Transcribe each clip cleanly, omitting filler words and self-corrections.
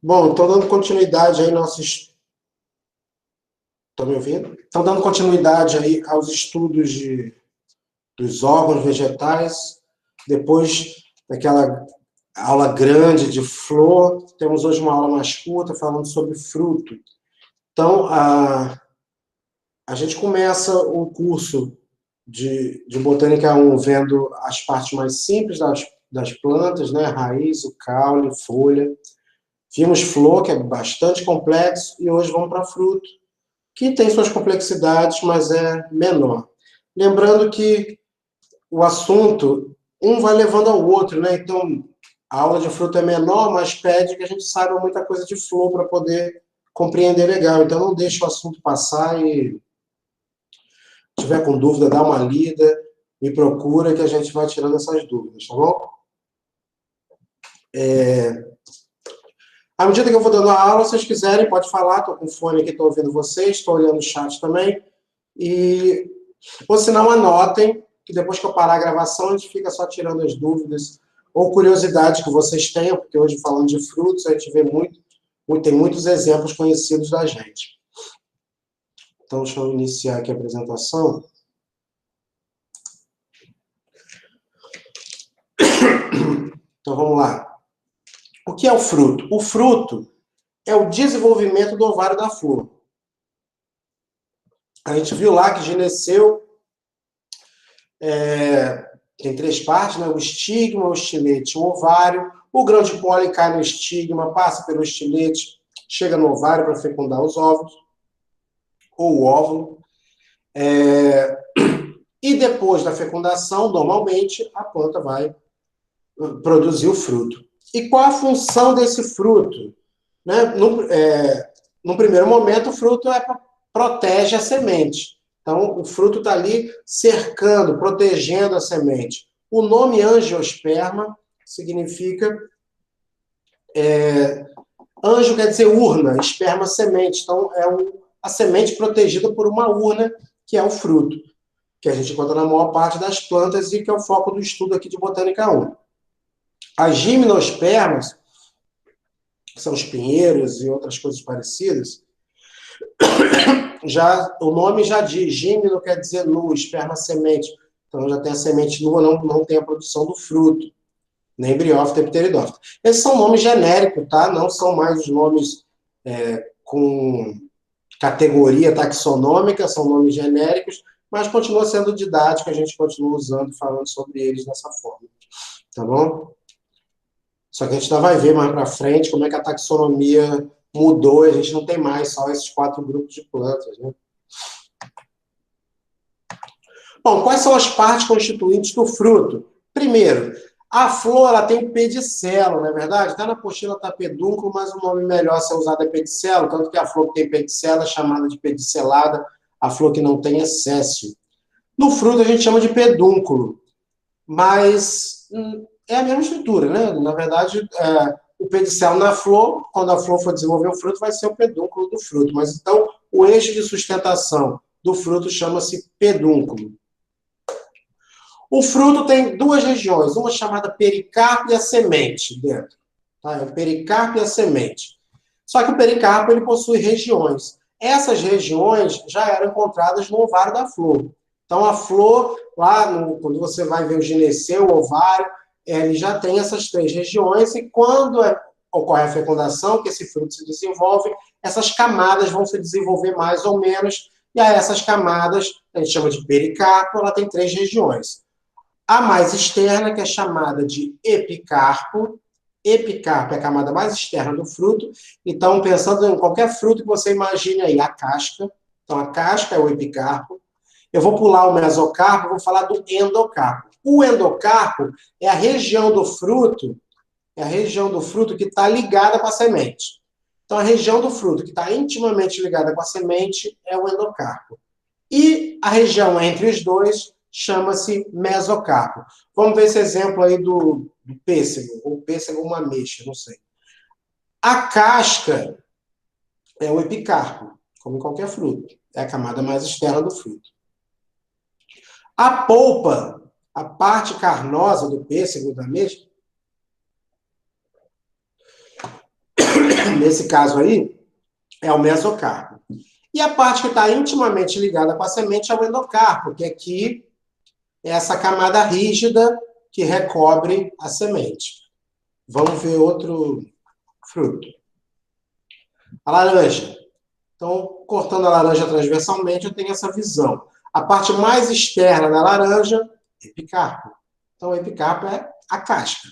Bom, estou dando continuidade aí nossos. Estão me ouvindo? Estão dando continuidade aí aos estudos dos órgãos vegetais. Depois daquela aula grande de flor, temos hoje uma aula mais curta falando sobre fruto. Então, a gente começa o curso de Botânica 1 vendo as partes mais simples das plantas, né? Raiz, o caule, folha. Vimos flor, que é bastante complexo, e hoje vamos para fruto, que tem suas complexidades, mas é menor. Lembrando que o assunto, um vai levando ao outro, né? Então, a aula de fruto é menor, mas pede que a gente saiba muita coisa de flor para poder compreender legal. Então, não deixe o assunto passar e, se tiver com dúvida, dá uma lida, me procura que a gente vai tirando essas dúvidas, tá bom? À medida que eu vou dando a aula, se vocês quiserem, pode falar, estou com fone aqui, estou ouvindo vocês, estou olhando o chat também. Ou se não, anotem, que depois que eu parar a gravação, a gente fica só tirando as dúvidas ou curiosidades que vocês tenham, porque hoje, falando de frutos, a gente vê tem muitos exemplos conhecidos da gente. Então, deixa eu iniciar aqui a apresentação. Então, vamos lá. O que é o fruto? O fruto é o desenvolvimento do ovário da flor. A gente viu lá que gineceu tem três partes, né? O estigma, o estilete, o ovário. O grão de pólen cai no estigma, passa pelo estilete, chega no ovário para fecundar os óvulos, ou o óvulo. E depois da fecundação, normalmente, a planta vai produzir o fruto. E qual a função desse fruto? Né? No primeiro momento, o fruto protege a semente. Então, o fruto está ali cercando, protegendo a semente. O nome angiosperma significa... anjo quer dizer urna, esperma semente. Então, é a semente protegida por uma urna, que é o fruto, que a gente encontra na maior parte das plantas e que é o foco do estudo aqui de Botânica 1. As gimnospermas, que são os pinheiros e outras coisas parecidas, o nome já diz, gímeno quer dizer nu, esperma semente. Então já tem a semente nua, não tem a produção do fruto, nem briófita, pteridófita. Esses são nomes genéricos, tá? Não são mais os nomes com categoria taxonômica, são nomes genéricos, mas continua sendo didático, a gente continua usando, falando sobre eles dessa forma. Tá bom? Só que a gente ainda vai ver mais para frente como é que a taxonomia mudou, e a gente não tem mais só esses 4 grupos de plantas, né? Bom, quais são as partes constituintes do fruto? Primeiro, a flor ela tem um pedicelo, não é verdade? Está na apostila, está pedúnculo, mas o nome melhor a ser usado é pedicelo, tanto que a flor que tem pedicelo é chamada de pedicelada, a flor que não tem é céssio. No fruto a gente chama de pedúnculo, mas é a mesma estrutura, né? Na verdade, o pedicelo na flor, quando a flor for desenvolver o fruto, vai ser o pedúnculo do fruto. Mas então, o eixo de sustentação do fruto chama-se pedúnculo. O fruto tem 2 regiões, uma chamada pericarpo e a semente dentro. Tá? É o pericarpo e a semente. Só que o pericarpo ele possui regiões. Essas regiões já eram encontradas no ovário da flor. Então, a flor, quando você vai ver o gineceu, o ovário, ele já tem essas 3 regiões, e quando ocorre a fecundação, que esse fruto se desenvolve, essas camadas vão se desenvolver mais ou menos, e a essas camadas, a gente chama de pericarpo, ela tem 3 regiões. A mais externa, que é chamada de epicarpo. Epicarpo é a camada mais externa do fruto. Então, pensando em qualquer fruto que você imagine aí, a casca. Então, a casca é o epicarpo. Eu vou pular o mesocarpo, vou falar do endocarpo. O endocarpo é a região do fruto, que está ligada com a semente. Então, a região do fruto que está intimamente ligada com a semente é o endocarpo. E a região entre os dois chama-se mesocarpo. Vamos ver esse exemplo aí do pêssego, ou pêssego uma ameixa, não sei. A casca é o epicarpo, como em qualquer fruto. É a camada mais externa do fruto. A polpa, a parte carnosa do pêssego da ameixa, nesse caso aí, é o mesocarpo. E a parte que está intimamente ligada com a semente é o endocarpo, que aqui é essa camada rígida que recobre a semente. Vamos ver outro fruto. A laranja. Então, cortando a laranja transversalmente, eu tenho essa visão. A parte mais externa da laranja, epicarpo. Então, o epicarpo é a casca.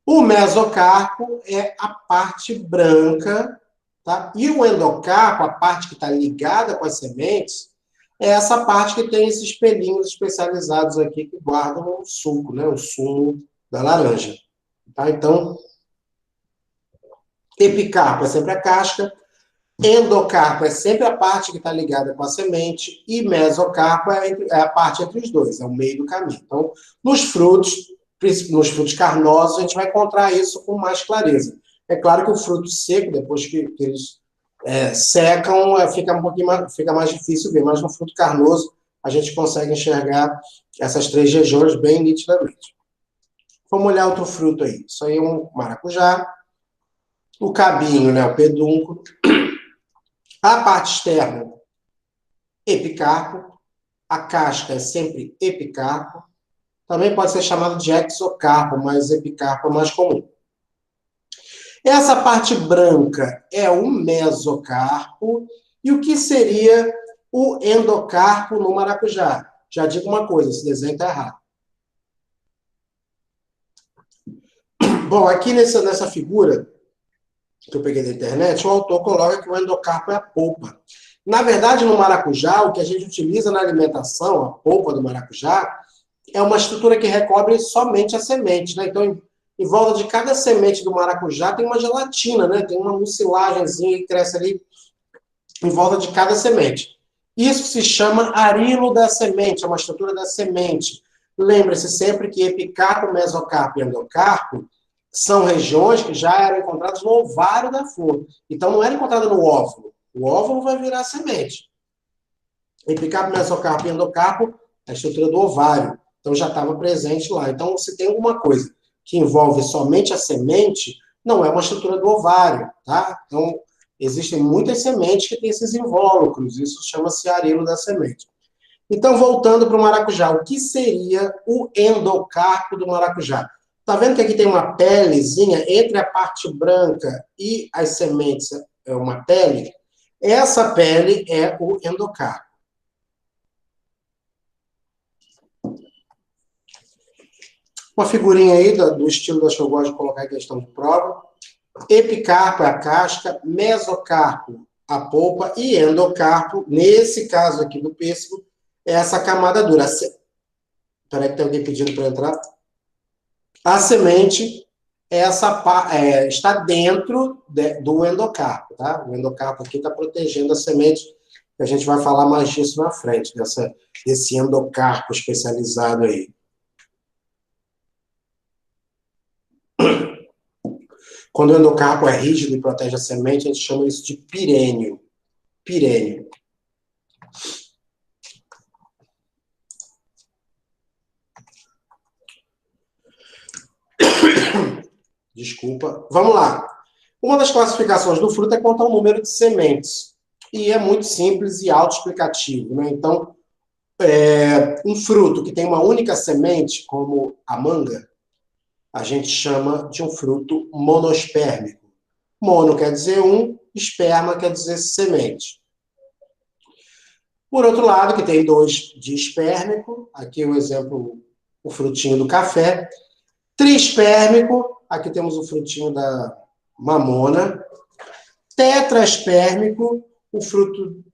O mesocarpo é a parte branca, tá? E o endocarpo, a parte que está ligada com as sementes, é essa parte que tem esses pelinhos especializados aqui que guardam o suco, né? O sumo da laranja. Tá? Então, epicarpo é sempre a casca, endocarpo é sempre a parte que está ligada com a semente e mesocarpo é a parte entre os dois, é o meio do caminho. Então, nos frutos carnosos, a gente vai encontrar isso com mais clareza. É claro que o fruto seco, depois que eles secam, fica mais difícil ver, mas no fruto carnoso a gente consegue enxergar essas três regiões bem nitidamente. Vamos olhar outro fruto aí. Isso aí é um maracujá, o cabinho, né, o pedúnculo, a parte externa, epicarpo, a casca é sempre epicarpo, também pode ser chamado de exocarpo, mas epicarpo é mais comum. Essa parte branca é o mesocarpo. E o que seria o endocarpo no maracujá? Já digo uma coisa, esse desenho está errado. Bom, aqui nessa figura que eu peguei da internet, o autor coloca que o endocarpo é a polpa. Na verdade, no maracujá, o que a gente utiliza na alimentação, a polpa do maracujá, é uma estrutura que recobre somente a semente, né? Então, em volta de cada semente do maracujá tem uma gelatina, né? Tem uma mucilagemzinha que cresce ali em volta de cada semente. Isso se chama arilo da semente, é uma estrutura da semente. Lembre-se sempre que epicarpo, mesocarpo e endocarpo são regiões que já eram encontradas no ovário da flor. Então, não era encontrada no óvulo. O óvulo vai virar semente. Epicarpo, mesocarpo e endocarpo, a estrutura do ovário. Então, já estava presente lá. Então, se tem alguma coisa que envolve somente a semente, não é uma estrutura do ovário, tá? Então, existem muitas sementes que têm esses invólucros. Isso chama-se arilo da semente. Então, voltando para o maracujá, o que seria o endocarpo do maracujá? Tá vendo que aqui tem uma pelezinha entre a parte branca e as sementes, é uma pele? Essa pele é o endocarpo. Uma figurinha aí do estilo das que eu gosto de colocar em questão de prova. Epicarpo é a casca, mesocarpo a polpa e endocarpo, nesse caso aqui do pêssego, é essa camada dura. Espera que tem alguém pedindo para entrar. A semente está dentro do endocarpo, tá? O endocarpo aqui está protegendo a semente, a gente vai falar mais disso na frente, desse endocarpo especializado aí. Quando o endocarpo é rígido e protege a semente, a gente chama isso de pirênio. Pirênio. Desculpa. Vamos lá. Uma das classificações do fruto é quanto ao número de sementes. E é muito simples e autoexplicativo, né? Então, um fruto que tem uma única semente, como a manga, a gente chama de um fruto monospérmico. Mono quer dizer um, esperma quer dizer semente. Por outro lado, que tem dois dispérmico, aqui o exemplo, o frutinho do café. Trispérmico, aqui temos o frutinho da mamona. Tetraspérmico, o fruto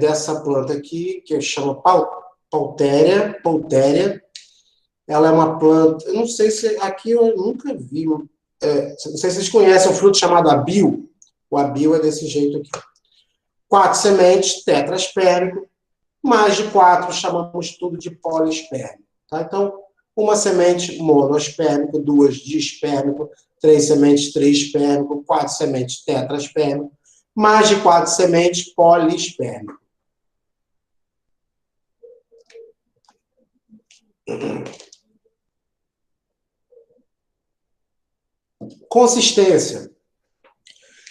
dessa planta aqui, que chama Pouteria. Ela é uma planta, eu não sei se aqui eu nunca vi, não sei se vocês conhecem um fruto chamado abil. O abil é desse jeito aqui. 4 sementes, tetraspérmico. Mais de 4 chamamos tudo de polispérmico. Tá? Então, uma semente monospérmico, 2 dispérmico, 3 sementes trispérmico, 4 sementes tetraspérmico, mais de 4 sementes polispérmico. Consistência.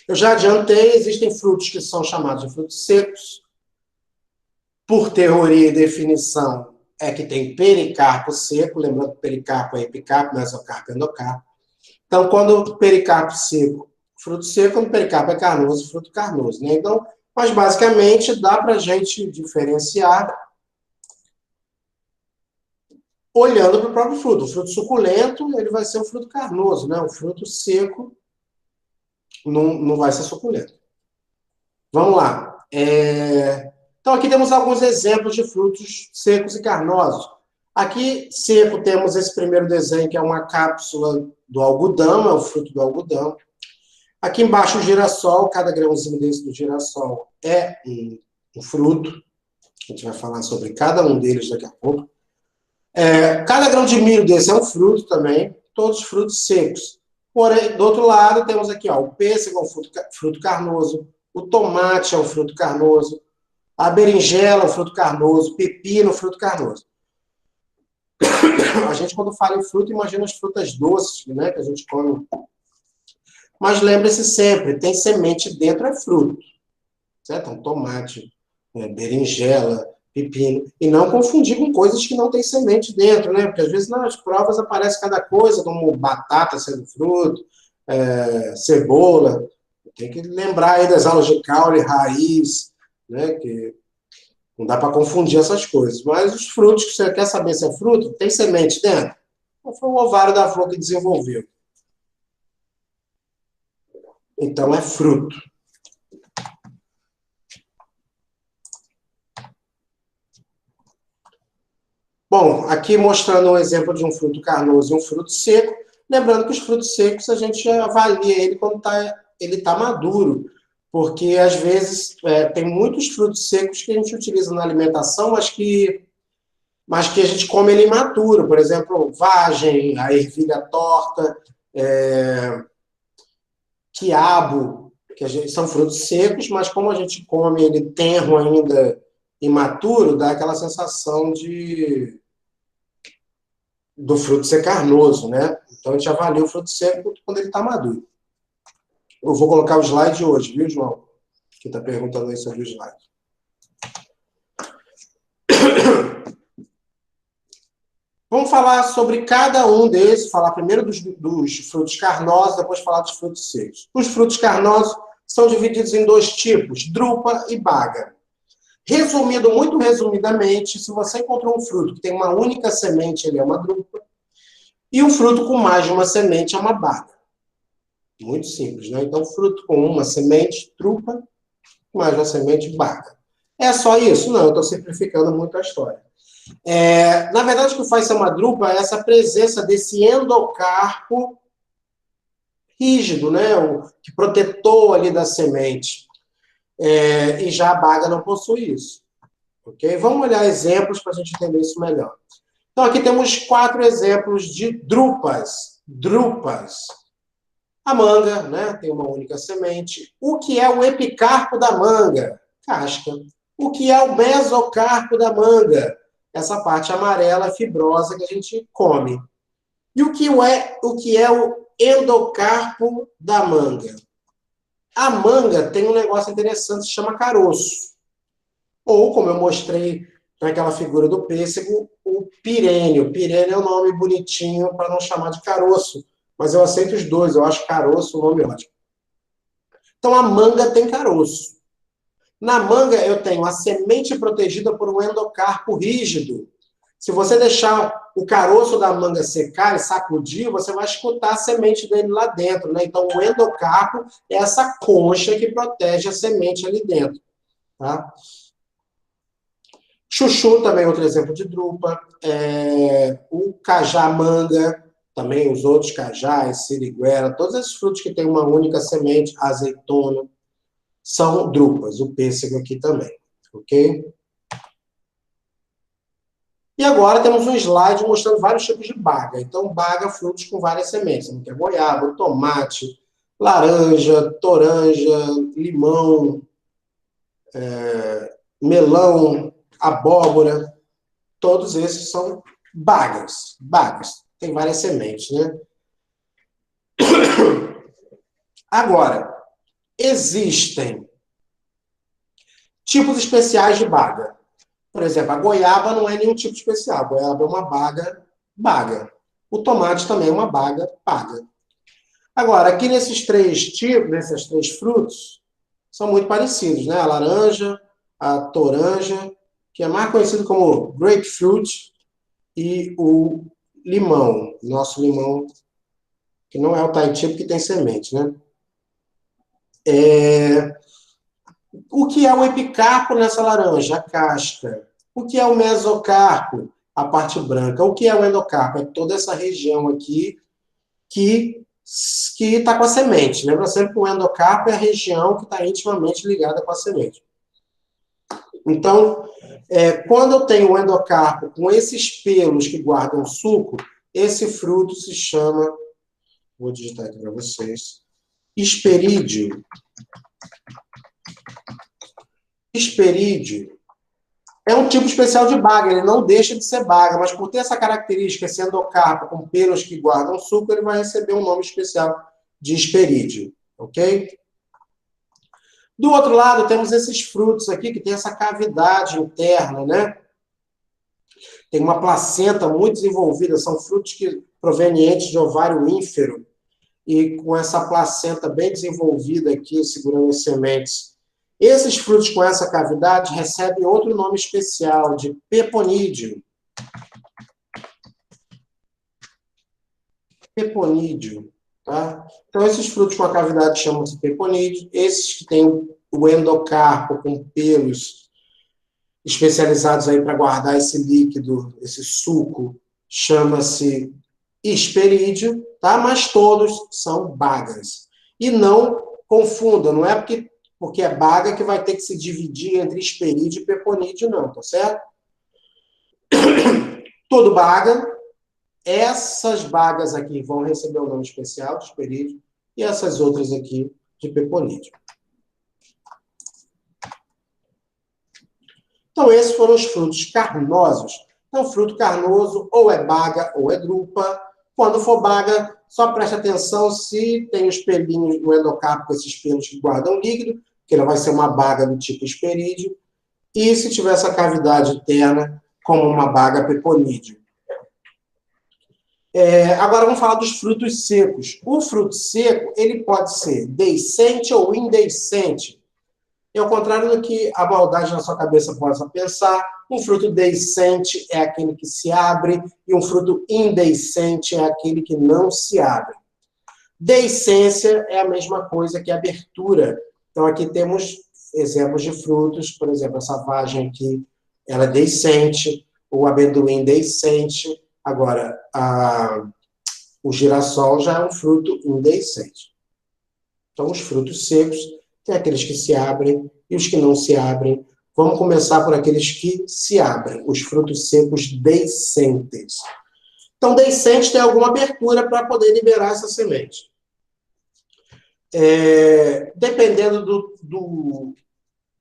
Eu já adiantei, existem frutos que são chamados de frutos secos. Por teoria e definição, é que tem pericarpo seco, lembrando que pericarpo é epicarpo, mesocarpo é endocarpo. Então, quando o pericarpo seco, fruto seco, quando o pericarpo é carnoso, fruto carnoso, né? Então, mas basicamente dá para a gente diferenciar olhando para o próprio fruto. O fruto suculento, ele vai ser um fruto carnoso, né? O fruto seco não vai ser suculento. Vamos lá. Então, aqui temos alguns exemplos de frutos secos e carnosos. Aqui, seco, temos esse primeiro desenho, que é uma cápsula do algodão, é o fruto do algodão. Aqui embaixo, o girassol, cada grãozinho desse do girassol é um fruto. A gente vai falar sobre cada um deles daqui a pouco. Cada grão de milho desse é um fruto também, todos frutos secos. Porém, do outro lado, temos aqui ó, o pêssego é um fruto carnoso, o tomate é um fruto carnoso, a berinjela é um fruto carnoso, pepino, fruto carnoso. A gente, quando fala em fruta, imagina as frutas doces, né, que a gente come. Mas lembre-se sempre, tem semente dentro, é fruto. Certo? Um tomate, berinjela, pepino. E não confundir com coisas que não tem semente dentro, né? Porque às vezes nas provas aparece cada coisa, como batata sendo fruto, cebola. Tem que lembrar aí das aulas de caule, raiz, né? Que não dá para confundir essas coisas. Mas os frutos que você quer saber se é fruto, tem semente dentro? Ou foi o ovário da flor que desenvolveu? Então é fruto. Bom, aqui mostrando um exemplo de um fruto carnoso e um fruto seco. Lembrando que os frutos secos a gente avalia ele quando ele tá maduro. Porque, às vezes, tem muitos frutos secos que a gente utiliza na alimentação, mas que a gente come ele imaturo. Por exemplo, vagem, a ervilha torta, quiabo, são frutos secos, mas como a gente come ele tenro ainda, imaturo, dá aquela sensação do fruto ser carnoso, né? Então a gente avalia o fruto seco quando ele está maduro. Eu vou colocar o slide hoje, viu, João? Que está perguntando aí sobre o slide. Vamos falar sobre cada um desses, falar primeiro dos frutos carnosos, depois falar dos frutos secos. Os frutos carnosos são divididos em dois tipos, drupa e baga. Resumindo, muito resumidamente, se você encontrou um fruto que tem uma única semente, ele é uma drupa, e um fruto com mais de uma semente é uma baga. Muito simples, né? Então, fruto com uma semente, drupa, mais uma semente, baga. É só isso? Não, eu estou simplificando muito a história. Na verdade, o que faz ser uma drupa é essa presença desse endocarpo rígido, né? O que protetor ali da semente. E já a baga não possui isso. Ok? Vamos olhar exemplos para a gente entender isso melhor. Então, aqui temos 4 exemplos de drupas. Drupas. A manga, né? Tem uma única semente. O que é o epicarpo da manga? Casca. O que é o mesocarpo da manga? Essa parte amarela, fibrosa que a gente come. E o que é o endocarpo da manga? A manga tem um negócio interessante que se chama caroço. Ou, como eu mostrei naquela figura do pêssego, o pirênio. Pirênio é um nome bonitinho para não chamar de caroço. Mas eu aceito os dois, eu acho caroço um nome ótimo. Então, a manga tem caroço. Na manga, eu tenho a semente protegida por um endocarpo rígido. Se você deixar o caroço da manga secar e sacudir, você vai escutar a semente dele lá dentro, né? Então, o endocarpo é essa concha que protege a semente ali dentro, tá? Chuchu também é outro exemplo de drupa. O cajá-manga, também os outros cajás, siriguela, todos esses frutos que têm uma única semente, azeitona, são drupas. O pêssego aqui também, ok? E agora temos um slide mostrando vários tipos de baga. Então, baga, frutos com várias sementes. Então, tem goiaba, tomate, laranja, toranja, limão, melão, abóbora. Todos esses são bagas. Bagas. Tem várias sementes, né? Agora, Existem tipos especiais de baga. Por exemplo, a goiaba não é nenhum tipo especial. A goiaba é uma baga. O tomate também é uma baga. Agora, aqui nesses três tipos, nesses três frutos, são muito parecidos, né? A laranja, a toranja, que é mais conhecido como grapefruit, e o limão. Nosso limão, que não é o Tahiti, porque tem semente, né? O que é o epicarpo nessa laranja? A casca. O que é o mesocarpo? A parte branca. O que é o endocarpo? É toda essa região aqui que está com a semente. Lembra sempre que o endocarpo é a região que está intimamente ligada com a semente. Então, quando eu tenho o endocarpo com esses pelos que guardam suco, esse fruto se chama, vou digitar aqui para vocês, hesperídeo. Hesperídeo é um tipo especial de baga, ele não deixa de ser baga, mas por ter essa característica, esse endocarpo com pelos que guardam suco, ele vai receber um nome especial de hesperídeo, ok? Do outro lado, temos esses frutos aqui, que tem essa cavidade interna, né? Tem uma placenta muito desenvolvida, são frutos provenientes de ovário ínfero, e com essa placenta bem desenvolvida aqui, segurando as sementes. Esses frutos com essa cavidade recebem outro nome especial, de peponídeo. Peponídeo, tá? Então, esses frutos com a cavidade chamam-se peponídeo. Esses que têm o endocarpo com pelos especializados aí para guardar esse líquido, esse suco, chama-se hesperídeo, tá? Mas todos são bagas. E não confunda, não é porque é baga que vai ter que se dividir entre hesperídeo e peponídeo, não, tá certo? Todo baga, essas bagas aqui vão receber o nome especial de hesperídeo e essas outras aqui de peponídeo. Então, esses foram os frutos carnosos. Então, fruto carnoso ou é baga ou é drupa. Quando for baga, só preste atenção se tem os pelinhos no endocarpo, com esses pelos que guardam líquido, que ela vai ser uma baga do tipo hesperídeo. E se tiver essa cavidade interna, como uma baga peponídeo. Agora vamos falar dos frutos secos. O fruto seco, ele pode ser deiscente ou indeiscente. E ao contrário do que a maldade na sua cabeça possa pensar, um fruto deiscente é aquele que se abre e um fruto indeiscente é aquele que não se abre. Deiscência é a mesma coisa que abertura. Então aqui temos exemplos de frutos, por exemplo, essa vagem aqui, ela é deiscente, o amendoim deiscente. Agora, o girassol já é um fruto indeiscente. Então, os frutos secos tem aqueles que se abrem e os que não se abrem. Vamos começar por aqueles que se abrem, os frutos secos deiscentes. Então, deiscente tem alguma abertura para poder liberar essa semente. Dependendo do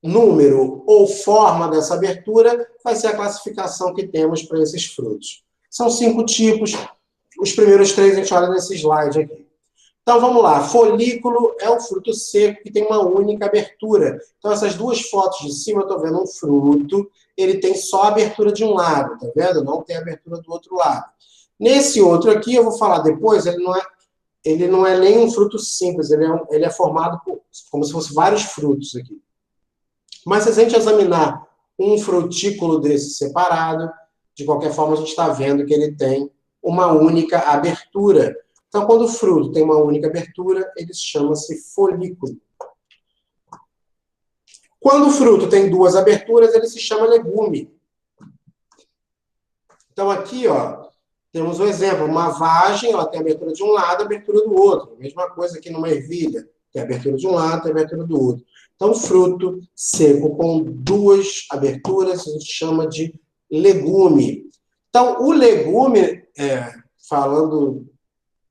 número ou forma dessa abertura, vai ser a classificação que temos para esses frutos. São 5 tipos. Os primeiros 3 a gente olha nesse slide aqui. Então, vamos lá. Folículo é um fruto seco que tem uma única abertura. Então, essas duas fotos de cima, eu estou vendo um fruto, ele tem só a abertura de um lado, tá vendo? Não tem abertura do outro lado. Nesse outro aqui, eu vou falar depois, ele não é nem um fruto simples, ele é formado como se fosse vários frutos aqui. Mas se a gente examinar um frutículo desse separado, de qualquer forma, a gente está vendo que ele tem uma única abertura. Então, quando o fruto tem uma única abertura, ele chama-se folículo. Quando o fruto tem 2 aberturas, ele se chama legume. Então, aqui, ó, temos um exemplo. Uma vagem, ela tem abertura de um lado e abertura do outro. Mesma coisa aqui numa ervilha. Tem abertura de um lado e abertura do outro. Então, fruto seco com 2 aberturas, a gente chama de legume. Então, o legume, falando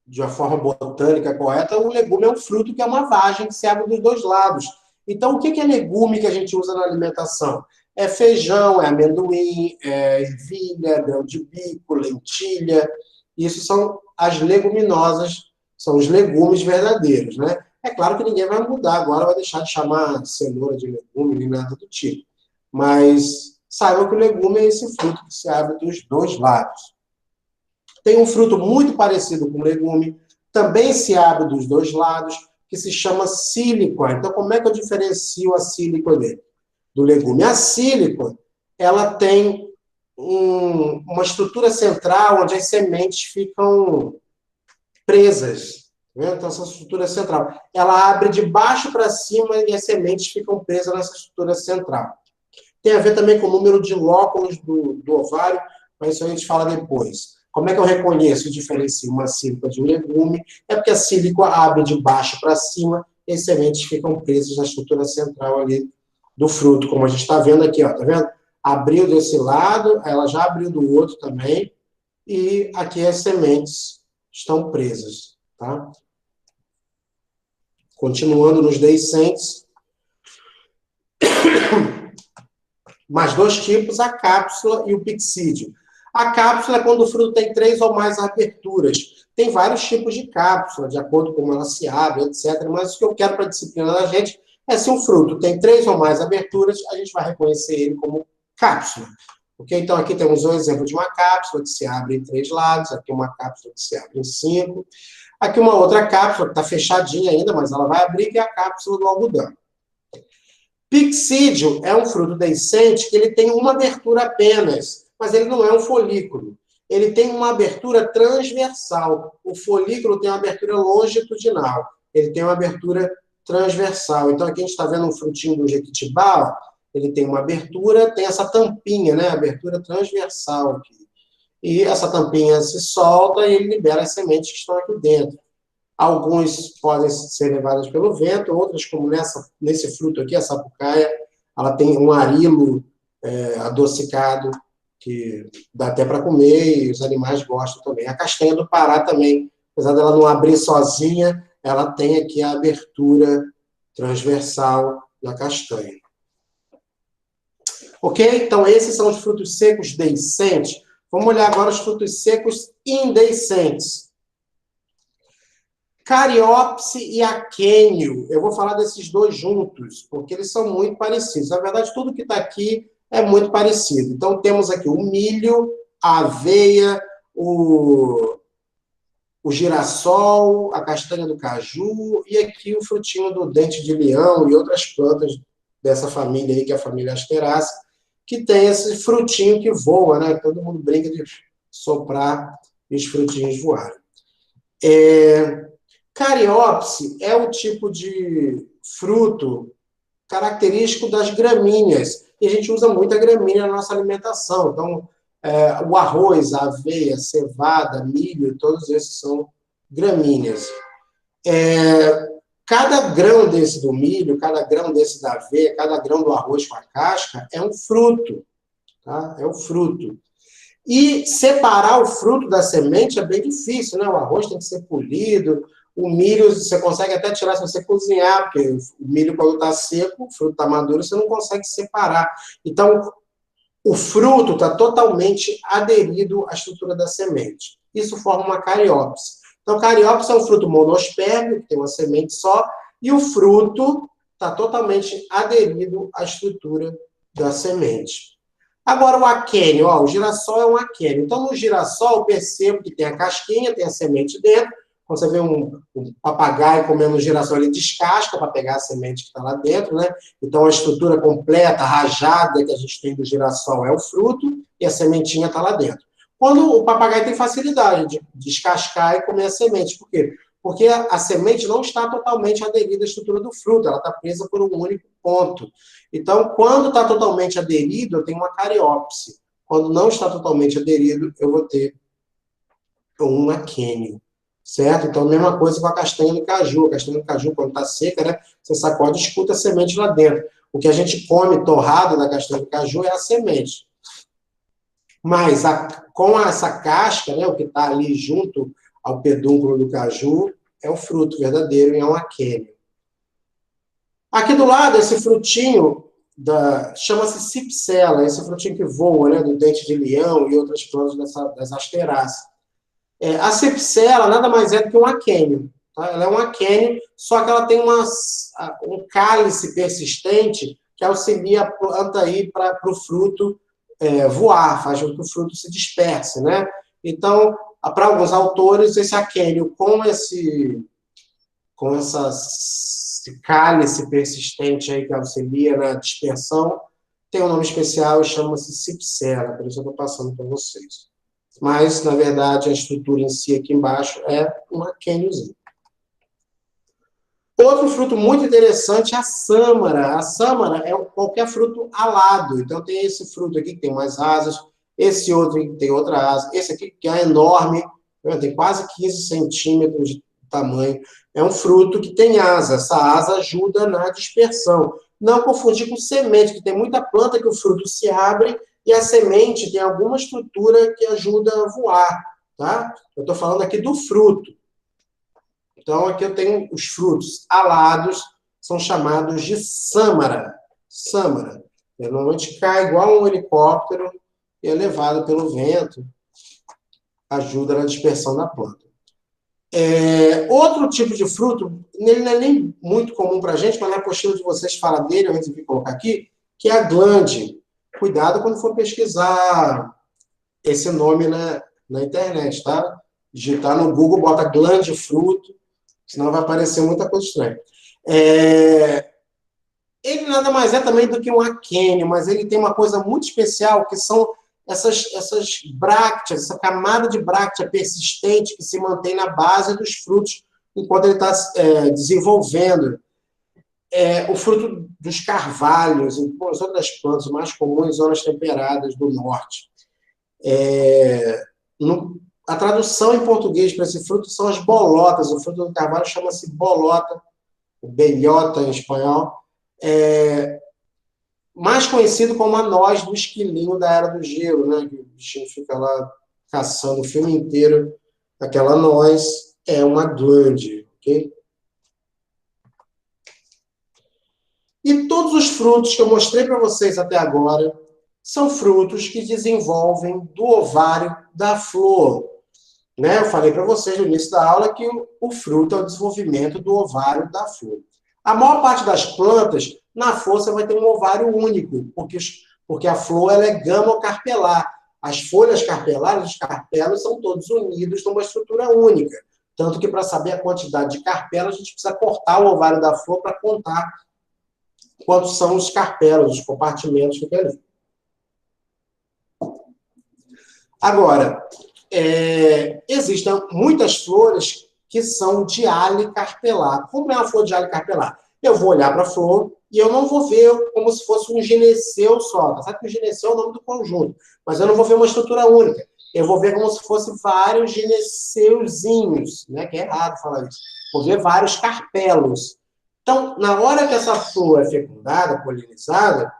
de uma forma botânica correta, o legume é um fruto que é uma vagem que se abre dos 2 lados. Então, o que é legume que a gente usa na alimentação? É feijão, é amendoim, é ervilha, grão de bico, lentilha. Isso são as leguminosas, são os legumes verdadeiros, né? É claro que ninguém vai mudar agora, vai deixar de chamar cenoura de legume, nem nada do tipo. Mas saibam que o legume é esse fruto que se abre dos dois lados. Tem um fruto muito parecido com o legume, também se abre dos dois lados, que se chama síliqua. Então, como é que eu diferencio a síliqua do legume? A síliqua, ela tem uma estrutura central onde as sementes ficam presas. Então, essa estrutura central. Ela abre de baixo para cima e as sementes ficam presas nessa estrutura central. Tem a ver também com o número de lóculos do ovário, mas isso a gente fala depois. Como é que eu reconheço e diferencio uma sílica de um legume? É porque a sílica abre de baixo para cima e as sementes ficam presas na estrutura central ali do fruto, como a gente está vendo aqui, ó, tá vendo? Abriu desse lado, ela já abriu do outro também, e aqui as sementes estão presas, tá? Continuando nos deiscentes. Mais dois tipos, a cápsula e o pixídeo. A cápsula é quando o fruto tem 3 ou mais aberturas. Tem vários tipos de cápsula, de acordo com como ela se abre, etc. Mas o que eu quero para a disciplina da gente é se um fruto tem 3 ou mais aberturas, a gente vai reconhecer ele como cápsula. Okay? Então, aqui temos um exemplo de uma cápsula que se abre em 3 lados, aqui uma cápsula que se abre em 5. Aqui uma outra cápsula que está fechadinha ainda, mas ela vai abrir, que é a cápsula do algodão. Pixídeo é um fruto deiscente que ele tem uma abertura apenas, mas ele não é um folículo. Ele tem uma abertura transversal. O folículo tem uma abertura longitudinal. Ele tem uma abertura transversal. Então, aqui a gente está vendo um frutinho do jequitibá, ó. Ele tem uma abertura, tem essa tampinha, né? Abertura transversal aqui. E essa tampinha se solta e ele libera as sementes que estão aqui dentro. Alguns podem ser levadas pelo vento, outras, como nesse fruto aqui, a sapucaia, ela tem um arilo adocicado, que dá até para comer, e os animais gostam também. A castanha do Pará também, apesar dela não abrir sozinha, ela tem aqui a abertura transversal da castanha. Ok? Então, esses são os frutos secos deiscentes. Vamos olhar agora os frutos secos indeiscentes. Cariópse e aquênio. Eu vou falar desses dois juntos, porque eles são muito parecidos. Na verdade, tudo que está aqui é muito parecido. Então, temos aqui o milho, a aveia, o girassol, a castanha do caju, e aqui o frutinho do dente de leão e outras plantas dessa família aí, que é a família Asterácea, que tem esse frutinho que voa, né? Todo mundo brinca de soprar e os frutinhos voarem. Cariópse é um tipo de fruto característico das gramíneas. E a gente usa muito a gramínea na nossa alimentação. Então, o arroz, a aveia, a cevada, milho, todos esses são gramíneas. Cada grão desse do milho, cada grão desse da aveia, cada grão do arroz com a casca é um fruto. Tá? É um fruto. E separar o fruto da semente é bem difícil, né? O arroz tem que ser polido, o milho você consegue até tirar se você cozinhar, porque o milho, quando está seco, o fruto está maduro, você não consegue separar. Então, o fruto está totalmente aderido à estrutura da semente. Isso forma uma cariópse. Então, cariópse é um fruto monospérmico, que tem uma semente só, e o fruto está totalmente aderido à estrutura da semente. Agora, o aquênio, ó, o girassol é um aquênio. Então, no girassol, eu percebo que tem a casquinha, tem a semente dentro. Quando você vê um papagaio comendo um girassol, ele descasca para pegar a semente que está lá dentro, né? Então, a estrutura completa, rajada que a gente tem do girassol é o fruto e a sementinha está lá dentro. Quando o papagaio tem facilidade de descascar e comer a semente. Por quê? Porque a semente não está totalmente aderida à estrutura do fruto, ela está presa por um único ponto. Então, quando está totalmente aderido, eu tenho uma cariópse. Quando não está totalmente aderido, eu vou ter um aquênio. Certo? Então, a mesma coisa com a castanha do caju. A castanha do caju, quando está seca, né, você sacode e escuta a semente lá dentro. O que a gente come torrado da castanha do caju é a semente. Mas, com essa casca, né, o que está ali junto ao pedúnculo do caju, é o fruto verdadeiro e é um aquênio. Aqui do lado, esse frutinho chama-se cipsela, esse frutinho que voa, né, do dente de leão e outras plantas das asteráceas. A cipsela nada mais é do que um aquênio. tá? Ela é um aquênio, só que ela tem um cálice persistente que auxilia a planta aí para o fruto voar, faz com que o fruto se disperse, né? Então, para alguns autores, esse aquênio esse cálice persistente aí que auxilia na dispersão, tem um nome especial e chama-se cipsela, por isso eu estou passando para vocês. Mas, na verdade, a estrutura em si aqui embaixo é um aquêniozinho. Outro fruto muito interessante é a sâmara. A sâmara é qualquer fruto alado. Então, tem esse fruto aqui que tem mais asas, esse outro aqui que tem outra asa, esse aqui que é enorme, tem quase 15 centímetros de tamanho. É um fruto que tem asa. Essa asa ajuda na dispersão. Não confundir com semente, que tem muita planta que o fruto se abre e a semente tem alguma estrutura que ajuda a voar, tá? Eu estou falando aqui do fruto. Então, aqui eu tenho os frutos alados, são chamados de sâmara. Sâmara. Normalmente cai igual um helicóptero e é levado pelo vento, ajuda na dispersão da planta. Outro tipo de fruto, ele não é nem muito comum para a gente, mas na apostila de vocês fala dele, eu resolvi colocar aqui, que é a glande. Cuidado quando for pesquisar esse nome na internet, tá? Digitar no Google, bota glande fruto, senão vai aparecer muita coisa estranha. Ele nada mais é também do que um aquênio, mas ele tem uma coisa muito especial, que são essas brácteas, essa camada de bráctea persistente que se mantém na base dos frutos enquanto ele está desenvolvendo. O fruto dos carvalhos, e as outras plantas mais comuns em zonas temperadas do norte. A tradução em português para esse fruto são as bolotas. O fruto do carvalho chama-se bolota, belhota em espanhol, mais conhecido como a noz do esquilinho da Era do Gelo, né? Que o bichinho fica lá caçando o filme inteiro. Aquela noz é uma glande, ok? E todos os frutos que eu mostrei para vocês até agora são frutos que desenvolvem do ovário da flor. Né? Eu falei para vocês no início da aula que o fruto é o desenvolvimento do ovário da flor. A maior parte das plantas, na flor, você vai ter um ovário único, porque a flor ela é gamocarpelar. As folhas carpelares, os carpelos, são todos unidos numa estrutura única. Tanto que, para saber a quantidade de carpelas, a gente precisa cortar o ovário da flor para contar quantos são os carpelos, os compartimentos que tem ali. Agora, existem muitas flores que são de ale carpelar. Como é uma flor de ale carpelar? Eu vou olhar para a flor e eu não vou ver como se fosse um gineceu só. Tá? Sabe que o gineceu é o nome do conjunto, mas eu não vou ver uma estrutura única. Eu vou ver como se fosse vários gineceuzinhos, né? Que é errado falar isso. Vou ver vários carpelos. Então, na hora que essa flor é fecundada, polinizada,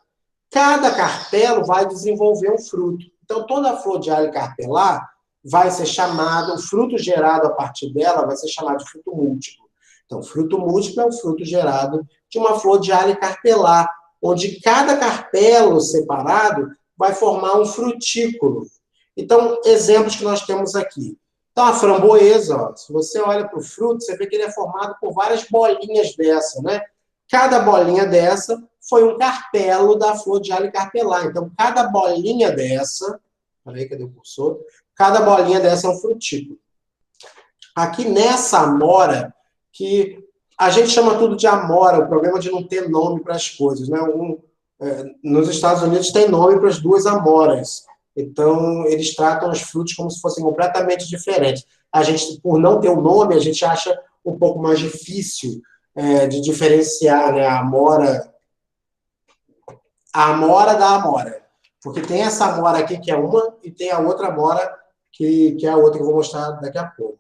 cada carpelo vai desenvolver um fruto. Então, toda flor de ale carpelar vai ser chamada, o fruto gerado a partir dela vai ser chamado de fruto múltiplo. Então, fruto múltiplo é o fruto gerado de uma flor de ale carpelar, onde cada carpelo separado vai formar um frutículo. Então, exemplos que nós temos aqui. Então, a framboesa, ó, se você olha para o fruto, você vê que ele é formado por várias bolinhas dessa, né? Cada bolinha dessa foi um carpelo da flor de ale carpelar. Então, cada bolinha dessa... Peraí, cadê o cursor? Cada bolinha dessa é um frutículo. Aqui nessa amora, que a gente chama tudo de amora, o problema de não ter nome para as coisas, né? Nos Estados Unidos tem nome para as duas amoras. Então, eles tratam os frutos como se fossem completamente diferentes. A gente, por não ter o nome, a gente acha um pouco mais difícil de diferenciar, né? A amora da amora. Porque tem essa amora aqui, que é uma, e tem a outra amora, que é a outra que eu vou mostrar daqui a pouco.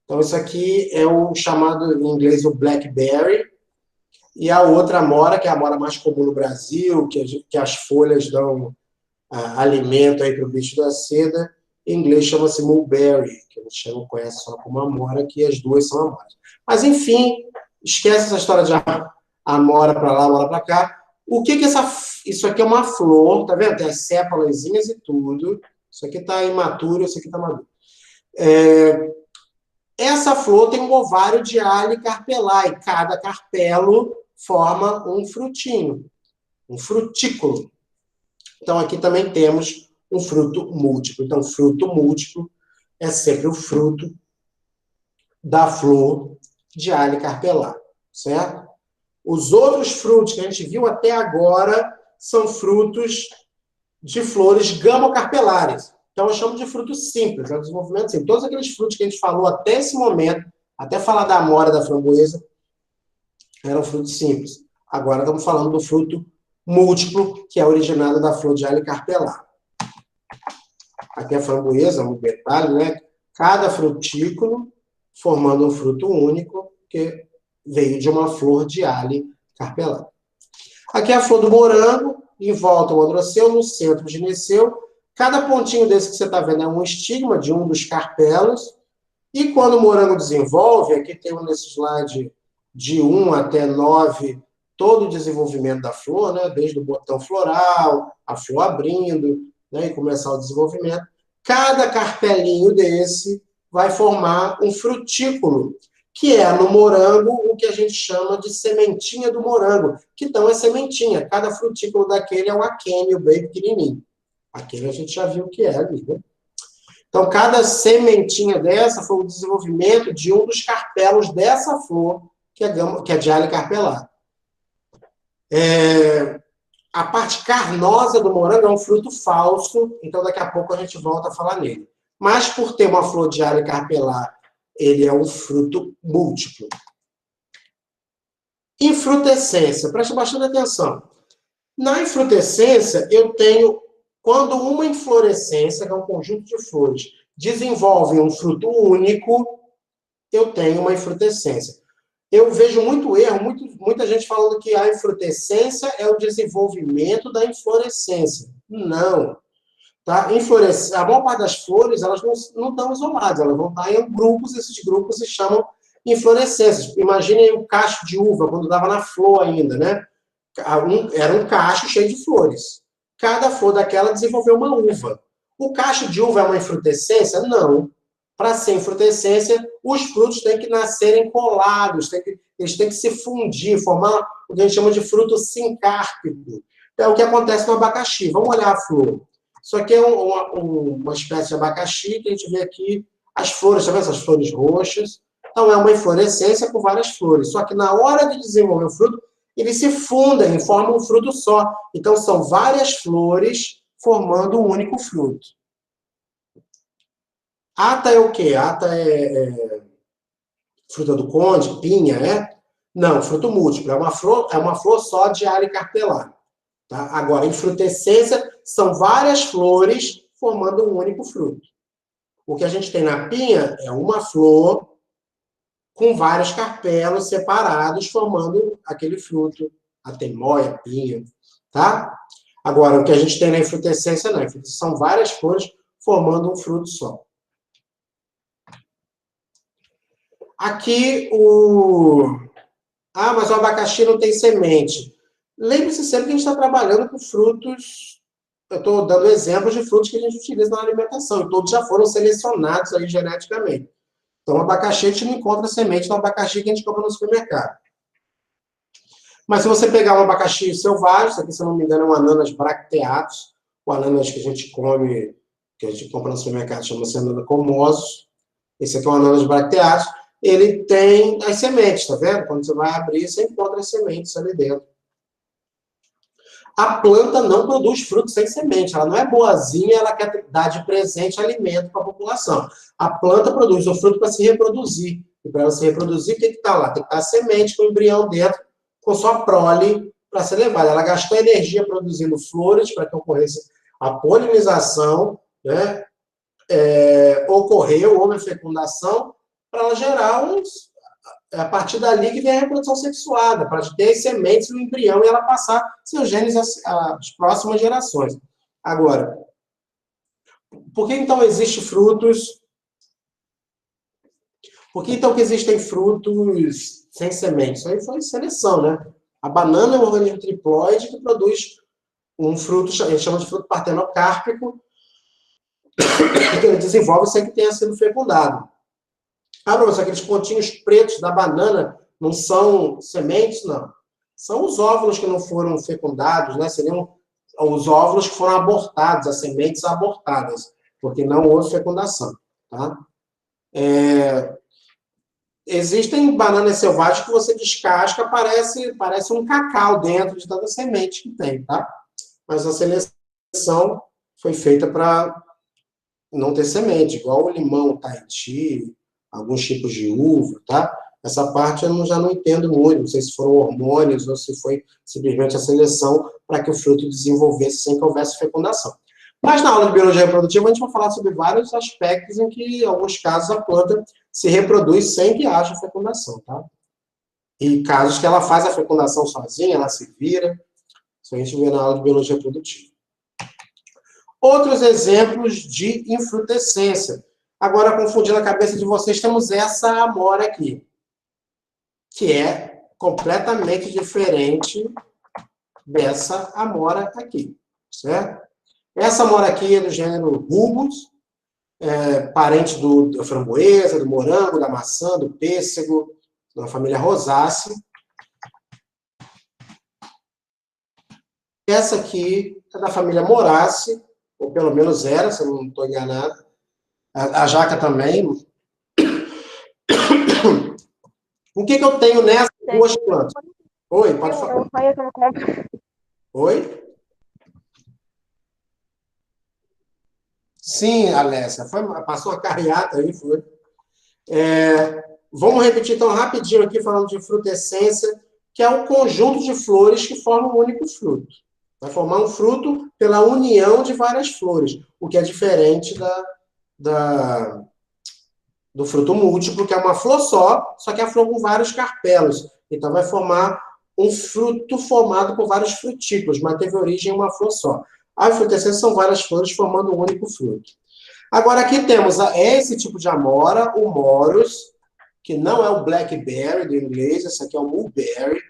Então, isso aqui é o chamado, em inglês, o blackberry, e a outra amora, que é a amora mais comum no Brasil, que as folhas dão alimento aí para o bicho da seda, em inglês chama-se mulberry, que a gente conhece só como amora, que as duas são amoras. Mas, enfim, esquece essa história de amora para lá, amora para cá. O que isso aqui é uma flor, tá vendo? Tem as sépalazinhas e tudo. Isso aqui está imaturo, isso aqui está maduro. Essa flor tem um ovário de alho e carpelar, e cada carpelo forma um frutinho, um frutículo. Então, aqui também temos um fruto múltiplo. Então, fruto múltiplo é sempre o fruto da flor de alho e carpelar, certo? Os outros frutos que a gente viu até agora são frutos de flores gamocarpelares. Então, eu chamo de fruto simples, é o desenvolvimento simples. Todos aqueles frutos que a gente falou até esse momento, até falar da amora, da framboesa, eram frutos simples. Agora estamos falando do fruto múltiplo, que é originado da flor de alho carpelar. Aqui a framboesa, um detalhe, né? Cada frutículo formando um fruto único, que veio de uma flor de alho carpelar. Aqui é a flor do morango, em volta o androceu, no centro o gineceu. Cada pontinho desse que você está vendo é um estigma de um dos carpelos. E quando o morango desenvolve, aqui tem nesse slide de 1 até 9, todo o desenvolvimento da flor, né? Desde o botão floral, a flor abrindo, né? E começar o desenvolvimento. Cada carpelinho desse vai formar um frutículo, que é no morango o que a gente chama de sementinha do morango, que então é sementinha. Cada frutículo daquele é um aquênio bem pequenininho. Aquele a gente já viu o que é ali, né? Então, cada sementinha dessa foi o desenvolvimento de um dos carpelos dessa flor, que é de alho carpelar. A parte carnosa do morango é um fruto falso, então daqui a pouco a gente volta a falar nele. Mas por ter uma flor de alho carpelar, ele é um fruto múltiplo. Infrutescência, preste bastante atenção. Na infrutescência, eu tenho, quando uma inflorescência, que é um conjunto de flores, desenvolve um fruto único, eu tenho uma infrutescência. Eu vejo muito erro, muita gente falando que a infrutescência é o desenvolvimento da inflorescência. Não. Tá? A maior parte das flores, elas não estão isoladas, elas vão estar em grupos, esses grupos se chamam inflorescências. Imaginem um cacho de uva, quando estava na flor ainda, né? Era um cacho cheio de flores. Cada flor daquela desenvolveu uma uva. O cacho de uva é uma infrutescência? Não. Para ser infrutescência, os frutos têm que nascerem colados, eles têm que se fundir, formar o que a gente chama de fruto sincárpico. É o que acontece no abacaxi. Vamos olhar a flor. Isso aqui é uma espécie de abacaxi que a gente vê aqui as flores, tá vendo essas flores roxas? Então, é uma inflorescência com várias flores. Só que na hora de desenvolver o fruto, eles se fundem e formam um fruto só. Então, são várias flores formando um único fruto. Ata é o quê? Ata é fruta do conde, pinha, é? Não, fruto múltiplo. É uma flor só de alho carpelar. Tá? Agora, infrutescência são várias flores formando um único fruto. O que a gente tem na pinha é uma flor com vários carpelos separados formando aquele fruto. A teimoia, a pinha, tá? Agora, o que a gente tem na infrutescência não. São várias flores formando um fruto só. Aqui mas o abacaxi não tem semente. Lembre-se sempre que a gente está trabalhando com frutos. Eu estou dando exemplos de frutos que a gente utiliza na alimentação. E todos já foram selecionados aí geneticamente. Então, o abacaxi a gente não encontra semente no abacaxi que a gente compra no supermercado. Mas se você pegar um abacaxi selvagem, isso aqui, se eu não me engano, é um ananas bracteatus, o ananas que a gente come, que a gente compra no supermercado, chama-se ananas comosos. Esse aqui é um ananas bracteatus. Ele tem as sementes, tá vendo? Quando você vai abrir, você encontra as sementes ali dentro. A planta não produz fruto sem semente. Ela não é boazinha, ela quer dar de presente alimento para a população. A planta produz o fruto para se reproduzir. E para ela se reproduzir, tem que estar lá. Tem que estar a semente com o embrião dentro, com sua prole para ser levada. Ela gastou energia produzindo flores para que ocorresse a polinização, né? Ocorreu, houve a fecundação, para ela gerar a partir dali que vem a reprodução sexuada, para ter as sementes no embrião e ela passar seus genes às próximas gerações. Agora, por que então existem frutos? Por que então que existem frutos sem sementes? Isso aí foi seleção, né? A banana é um organismo triploide que produz um fruto, a gente chama de fruto partenocárpico, que ele desenvolve sem que tenha sido fecundado. Ah, professor, aqueles pontinhos pretos da banana não são sementes, não. São os óvulos que não foram fecundados, né? Seriam os óvulos que foram abortados, as sementes abortadas, porque não houve fecundação, tá? Existem bananas selvagens que você descasca, parece um cacau dentro de tanta semente que tem, tá? Mas a seleção foi feita para não ter semente, igual o limão, o Tahiti, alguns tipos de uva, tá? Essa parte eu já não entendo muito, não sei se foram hormônios ou se foi simplesmente a seleção para que o fruto desenvolvesse sem que houvesse fecundação. Mas na aula de biologia reprodutiva a gente vai falar sobre vários aspectos em que, em alguns casos, a planta se reproduz sem que haja fecundação, tá? E casos que ela faz a fecundação sozinha, ela se vira, isso a gente vê na aula de biologia reprodutiva. Outros exemplos de infrutescência. Agora, confundindo a cabeça de vocês, temos essa amora aqui, que é completamente diferente dessa amora aqui, certo? Essa amora aqui é do gênero Rubus, parente da framboesa, do morango, da maçã, do pêssego, da família Rosácea. Essa aqui é da família Moraceae, ou pelo menos era, se eu não estou enganado. A jaca também. O que eu tenho nessas duas plantas? Oi, pode falar. Oi? Sim, Alessia. Passou uma carreata aí, foi. Vamos repetir então rapidinho aqui, falando de frutescência, que é um conjunto de flores que formam um único fruto. Vai formar um fruto pela união de várias flores, o que é diferente do fruto múltiplo, que é uma flor só que é a flor com vários carpelos. Então, vai formar um fruto formado por vários frutículos, mas teve origem em uma flor só. A frutescência são várias flores formando um único fruto. Agora, aqui temos esse tipo de amora, o morus, que não é o blackberry do inglês, esse aqui é o mulberry.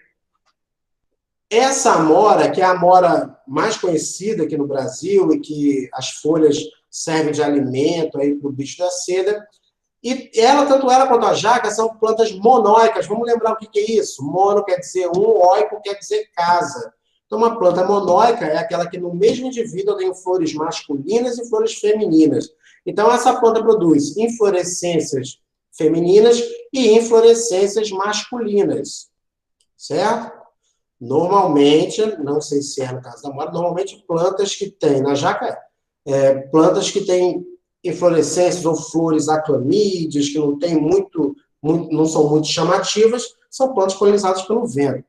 Essa amora, que é a amora mais conhecida aqui no Brasil e que as folhas servem de alimento aí para o bicho da seda, e tanto ela quanto a jaca são plantas monóicas. Vamos lembrar o que é isso? Mono quer dizer um, oico quer dizer casa. Então, uma planta monóica é aquela que no mesmo indivíduo tem flores masculinas e flores femininas. Então, essa planta produz inflorescências femininas e inflorescências masculinas. Certo? Normalmente, não sei se é no caso da mora, normalmente plantas que têm, na jaca, plantas que têm inflorescências ou flores aclamídeas, que não tem não são muito chamativas, são plantas polinizadas pelo vento.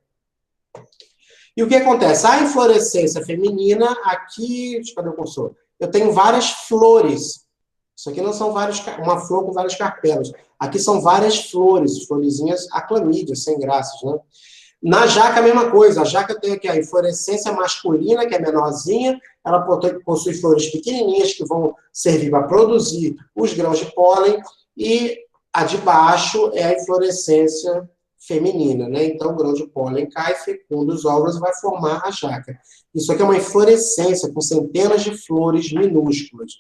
E o que acontece? A inflorescência feminina, aqui, cadê o cursor? Eu tenho várias flores. Isso aqui não são uma flor com vários carpelos. Aqui são várias flores, florezinhas aclamídeas, sem graças, né? Na jaca, a mesma coisa. A jaca tem aqui a inflorescência masculina, que é menorzinha, ela possui flores pequenininhas que vão servir para produzir os grãos de pólen, e a de baixo é a inflorescência feminina, né? Então, o grão de pólen cai, fecunda os óvulos e vai formar a jaca. Isso aqui é uma inflorescência com centenas de flores minúsculas.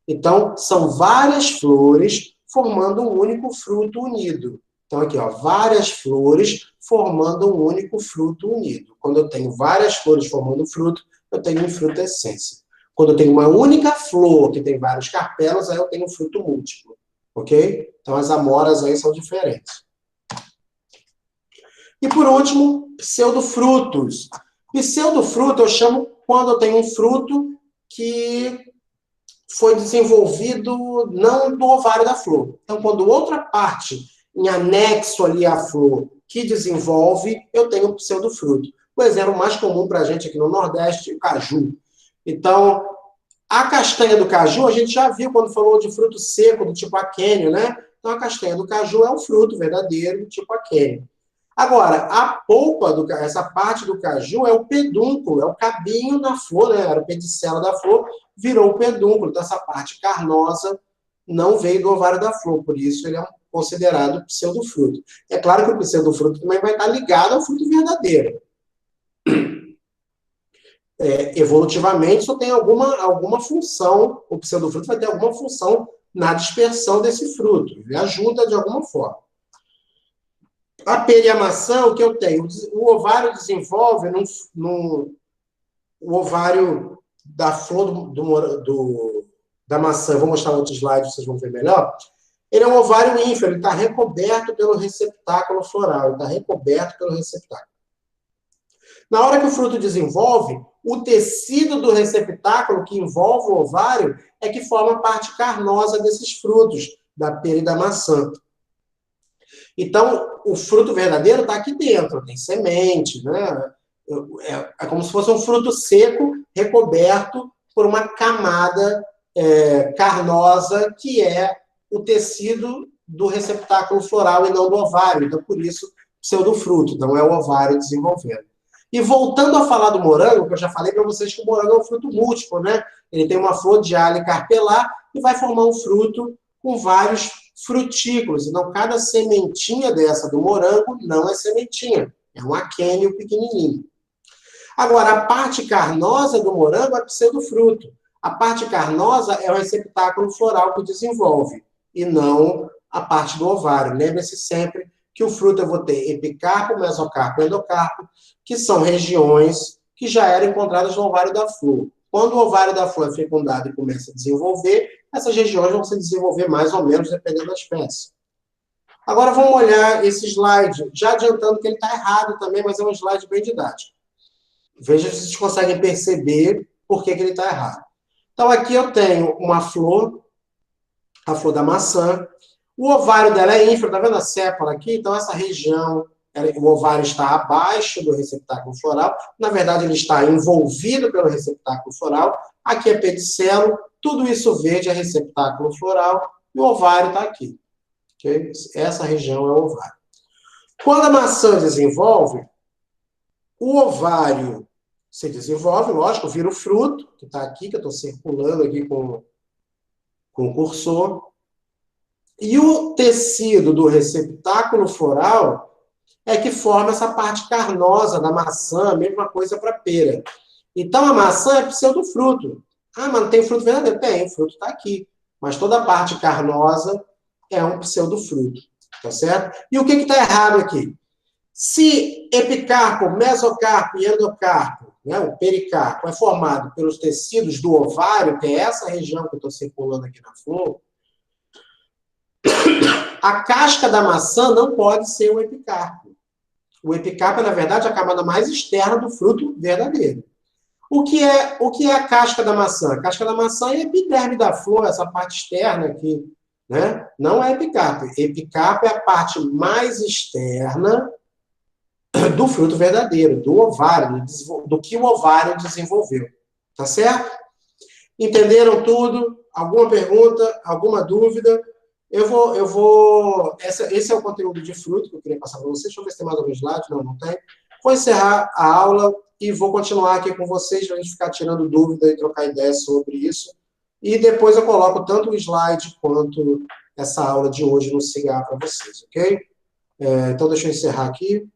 Então, são várias flores formando um único fruto unido. Então, aqui, ó, várias flores formando um único fruto unido. Quando eu tenho várias flores formando fruto, eu tenho infrutescência. Quando eu tenho uma única flor que tem vários carpelos, aí eu tenho um fruto múltiplo. Ok? Então, as amoras aí são diferentes. E, por último, pseudofrutos. Pseudofruto eu chamo quando eu tenho um fruto que foi desenvolvido não do ovário da flor. Então, quando outra parte, em anexo ali à flor, que desenvolve, eu tenho um pseudofruto. O exemplo mais comum para a gente aqui no Nordeste é o caju. Então, a castanha do caju, a gente já viu quando falou de fruto seco, do tipo aquênio, né? Então, a castanha do caju é um fruto verdadeiro, do tipo aquênio. Agora, a polpa, essa parte do caju, é o pedúnculo, é o cabinho da flor, né? Era o pedicelo da flor, virou o pedúnculo. Então, essa parte carnosa não veio do ovário da flor, por isso ele é considerado pseudofruto. É claro que o pseudofruto também vai estar ligado ao fruto verdadeiro. Evolutivamente, isso tem alguma função, o pseudofruto vai ter alguma função na dispersão desse fruto. Ele ajuda de alguma forma. A pera e a maçã, o que eu tenho? O ovário desenvolve o ovário da flor da maçã. Eu vou mostrar outro slide, vocês vão ver melhor. Ele é um ovário ínfero, ele está recoberto pelo receptáculo floral. Ele está recoberto pelo receptáculo. Na hora que o fruto desenvolve, o tecido do receptáculo que envolve o ovário é que forma a parte carnosa desses frutos, da pera e da maçã. Então, o fruto verdadeiro está aqui dentro, tem semente, né? É como se fosse um fruto seco recoberto por uma camada carnosa, que é o tecido do receptáculo floral e não do ovário. Então, por isso, pseudofruto, não é o ovário desenvolvendo. E voltando a falar do morango, que eu já falei para vocês que o morango é um fruto múltiplo, né? Ele tem uma flor de alho carpelar e vai formar um fruto com vários frutículos. Então, cada sementinha dessa do morango não é sementinha, é um aquênio pequenininho. Agora, a parte carnosa do morango é pseudofruto. A parte carnosa é o receptáculo floral que desenvolve, e não a parte do ovário. Lembre-se sempre que o fruto eu vou ter epicarpo, mesocarpo e endocarpo, que são regiões que já eram encontradas no ovário da flor. Quando o ovário da flor é fecundado e começa a desenvolver, essas regiões vão se desenvolver mais ou menos dependendo da espécie. Agora vamos olhar esse slide, já adiantando que ele está errado também, mas é um slide bem didático. Veja se vocês conseguem perceber por que ele está errado. Então aqui eu tenho uma flor, a flor da maçã. O ovário dela é ínfero, tá vendo a sépola aqui? Então essa região, o ovário está abaixo do receptáculo floral. Na verdade, ele está envolvido pelo receptáculo floral. Aqui é pedicelo, tudo isso verde é receptáculo floral e o ovário está aqui. Okay? Essa região é o ovário. Quando a maçã desenvolve, o ovário se desenvolve, lógico, vira o fruto, que está aqui, que eu estou circulando aqui com o cursor. E o tecido do receptáculo floral é que forma essa parte carnosa da maçã, a mesma coisa para a pera. Então, a maçã é pseudofruto. Ah, mas não tem fruto verdadeiro? Tem, o fruto está aqui. Mas toda a parte carnosa é um pseudofruto, tá certo? E o que está errado aqui? Se epicarpo, mesocarpo e endocarpo, né, o pericarpo, é formado pelos tecidos do ovário, que é essa região que eu estou circulando aqui na flor, a casca da maçã não pode ser o epicarpo. O epicarpo é, na verdade, a camada mais externa do fruto verdadeiro. O que é a casca da maçã? A casca da maçã é a epiderme da flor, essa parte externa aqui, né? Não é epicarpo. Epicarpo é a parte mais externa do fruto verdadeiro, do ovário, do que o ovário desenvolveu. Tá certo? Entenderam tudo? Alguma pergunta? Alguma dúvida? Esse é o conteúdo de fruto que eu queria passar para vocês. Deixa eu ver se tem mais algum slide. Não, não tem. Vou encerrar a aula e vou continuar aqui com vocês para a gente ficar tirando dúvida e trocar ideias sobre isso. E depois eu coloco tanto o slide quanto essa aula de hoje no Cigar para vocês, ok? Então, deixa eu encerrar aqui.